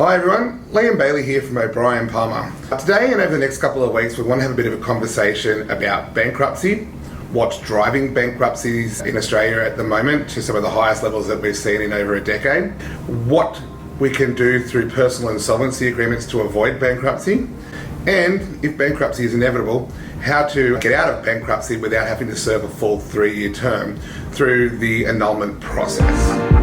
Hi everyone, Liam Bailey here from O'Brien Palmer. Today and over the next couple of weeks we want to have a bit of a conversation about bankruptcy, what's driving bankruptcies in Australia at the moment to some of the highest levels that we've seen in over a decade, what we can do through personal insolvency agreements to avoid bankruptcy, and if bankruptcy is inevitable, how to get out of bankruptcy without having to serve a full 3-year term through the annulment process.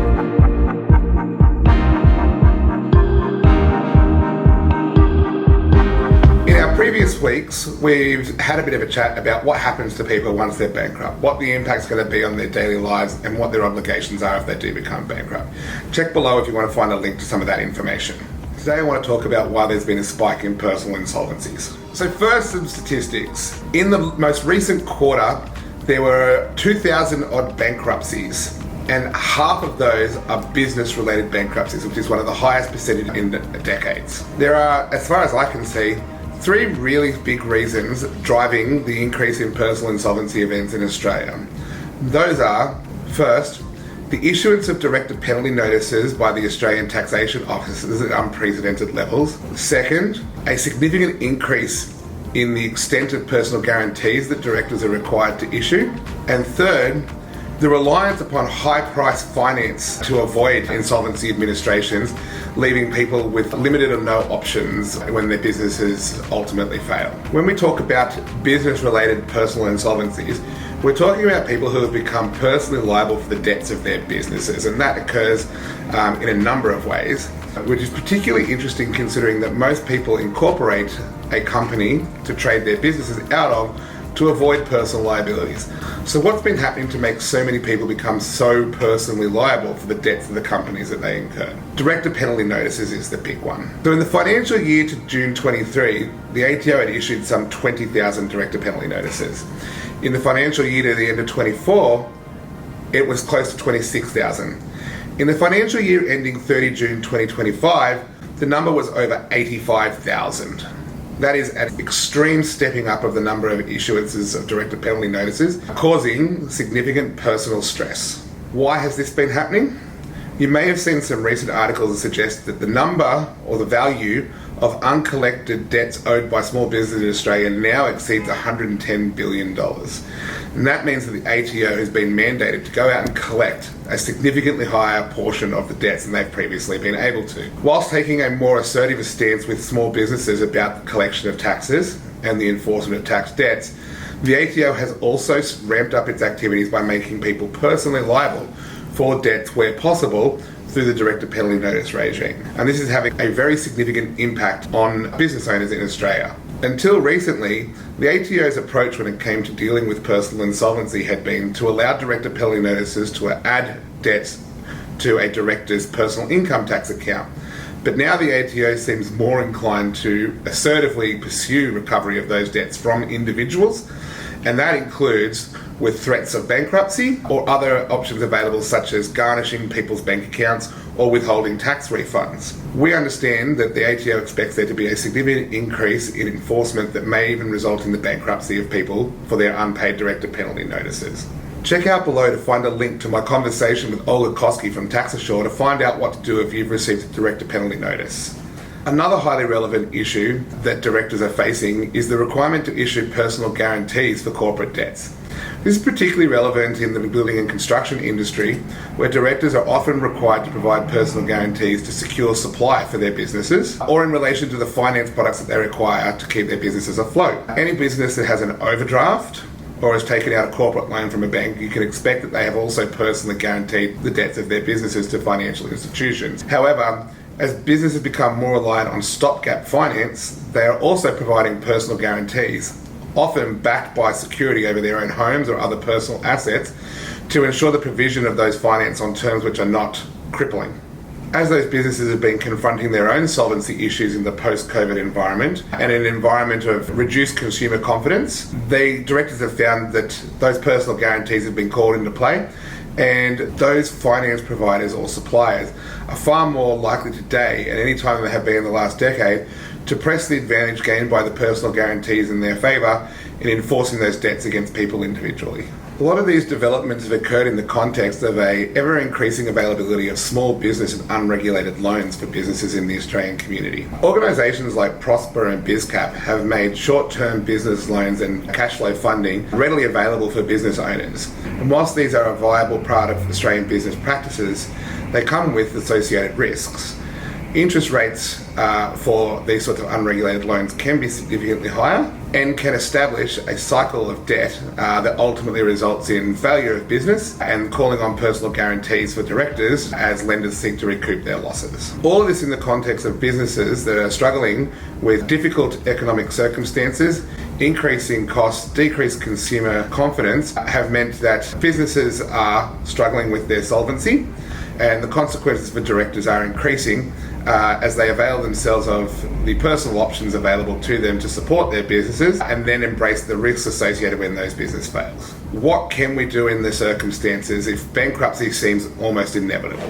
Previous weeks, we've had a bit of a chat about what happens to people once they're bankrupt, what the impact's going to be on their daily lives, and what their obligations are if they do become bankrupt. Check below if you want to find a link to some of that information. Today I want to talk about why there's been a spike in personal insolvencies. So first, some statistics. In the most recent quarter, there were 2,000 odd bankruptcies, and half of those are business-related bankruptcies, which is one of the highest percentage in decades. There are, as far as I can see, 3 really big reasons driving the increase in personal insolvency events in Australia. Those are, first, the issuance of directed penalty notices by the Australian taxation offices at unprecedented levels. Second, a significant increase in the extent of personal guarantees that directors are required to issue. And third, the reliance upon high-priced finance to avoid insolvency administrations, leaving people with limited or no options when their businesses ultimately fail. When we talk about business-related personal insolvencies, we're talking about people who have become personally liable for the debts of their businesses, and that occurs in a number of ways, which is particularly interesting considering that most people incorporate a company to trade their businesses out of to avoid personal liabilities. So what's been happening to make so many people become so personally liable for the debts of the companies that they incur? Directed penalty notices is the big one. So in the financial year to June 23, the ATO had issued some 20,000 directed penalty notices. In the financial year to the end of 24, it was close to 26,000. In the financial year ending 30 June 2025, the number was over 85,000. That is an extreme stepping up of the number of issuances of directed penalty notices, causing significant personal stress. Why has this been happening? You may have seen some recent articles that suggest that the number or the value of uncollected debts owed by small businesses in Australia now exceeds $110 billion. And that means that the ATO has been mandated to go out and collect a significantly higher portion of the debts than they've previously been able to. Whilst taking a more assertive stance with small businesses about the collection of taxes and the enforcement of tax debts, the ATO has also ramped up its activities by making people personally liable for debts where possible through the directed penalty notice regime. And this is having a very significant impact on business owners in Australia. Until recently, the ATO's approach when it came to dealing with personal insolvency had been to allow directed penalty notices to add debts to a director's personal income tax account. But now the ATO seems more inclined to assertively pursue recovery of those debts from individuals, and that includes with threats of bankruptcy or other options available such as garnishing people's bank accounts or withholding tax refunds. We understand that the ATO expects there to be a significant increase in enforcement that may even result in the bankruptcy of people for their unpaid directed penalty notices. Check out below to find a link to my conversation with Olga Koski from Tax Assure to find out what to do if you've received a directed penalty notice. Another highly relevant issue that directors are facing is the requirement to issue personal guarantees for corporate debts. This is particularly relevant in the building and construction industry, where directors are often required to provide personal guarantees to secure supply for their businesses, or in relation to the finance products that they require to keep their businesses afloat. Any business that has an overdraft or has taken out a corporate loan from a bank, you can expect that they have also personally guaranteed the debts of their businesses to financial institutions. However, as businesses become more reliant on stopgap finance, they are also providing personal guarantees, often backed by security over their own homes or other personal assets, to ensure the provision of those finance on terms which are not crippling. As those businesses have been confronting their own solvency issues in the post-COVID environment and an environment of reduced consumer confidence, the directors have found that those personal guarantees have been called into play, and those finance providers or suppliers are far more likely today, and any time than they have been in the last decade, to press the advantage gained by the personal guarantees in their favour in enforcing those debts against people individually. A lot of these developments have occurred in the context of a ever-increasing availability of small business and unregulated loans for businesses in the Australian community. Organisations like Prosper and BizCap have made short-term business loans and cash flow funding readily available for business owners. And whilst these are a viable part of Australian business practices, they come with associated risks. Interest rates for these sorts of unregulated loans can be significantly higher and can establish a cycle of debt that ultimately results in failure of business and calling on personal guarantees for directors as lenders seek to recoup their losses. All of this in the context of businesses that are struggling with difficult economic circumstances, increasing costs, decreased consumer confidence have meant that businesses are struggling with their solvency, and the consequences for directors are increasing as they avail themselves of the personal options available to them to support their businesses and then embrace the risks associated when those business fails. What can we do in the circumstances if bankruptcy seems almost inevitable?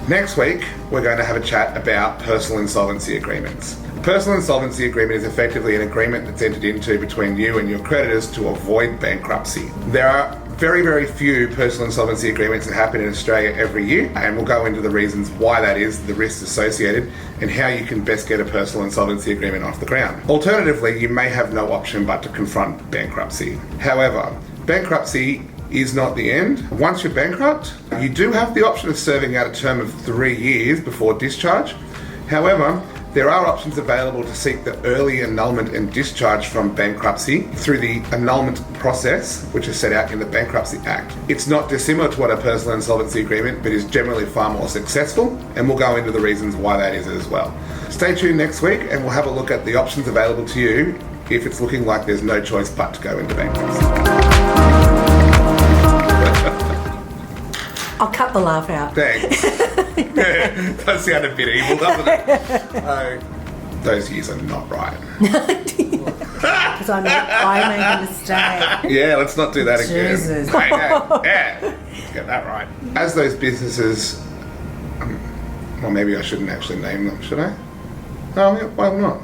Next week, we're going to have a chat about personal insolvency agreements. A personal insolvency agreement is effectively an agreement that's entered into between you and your creditors to avoid bankruptcy. There are very, very few personal insolvency agreements that happen in Australia every year, and we'll go into the reasons why that is, the risks associated, and how you can best get a personal insolvency agreement off the ground. Alternatively, you may have no option but to confront bankruptcy. However, bankruptcy is not the end. Once you're bankrupt, you do have the option of serving out a term of 3 years before discharge. However, there are options available to seek the early annulment and discharge from bankruptcy through the annulment process, which is set out in the Bankruptcy Act. It's not dissimilar to what a personal insolvency agreement, but is generally far more successful, and we'll go into the reasons why that is as well. Stay tuned next week, and we'll have a look at the options available to you if it's looking like there's no choice but to go into bankruptcy. I'll cut the laugh out. Thanks. That sounded a bit evil, doesn't it? Those years are not right. Because I made a mistake. Yeah, let's not do that again. Jesus. Yeah, let's get that right. As those businesses, well, maybe I shouldn't actually name them, should I? No, why not?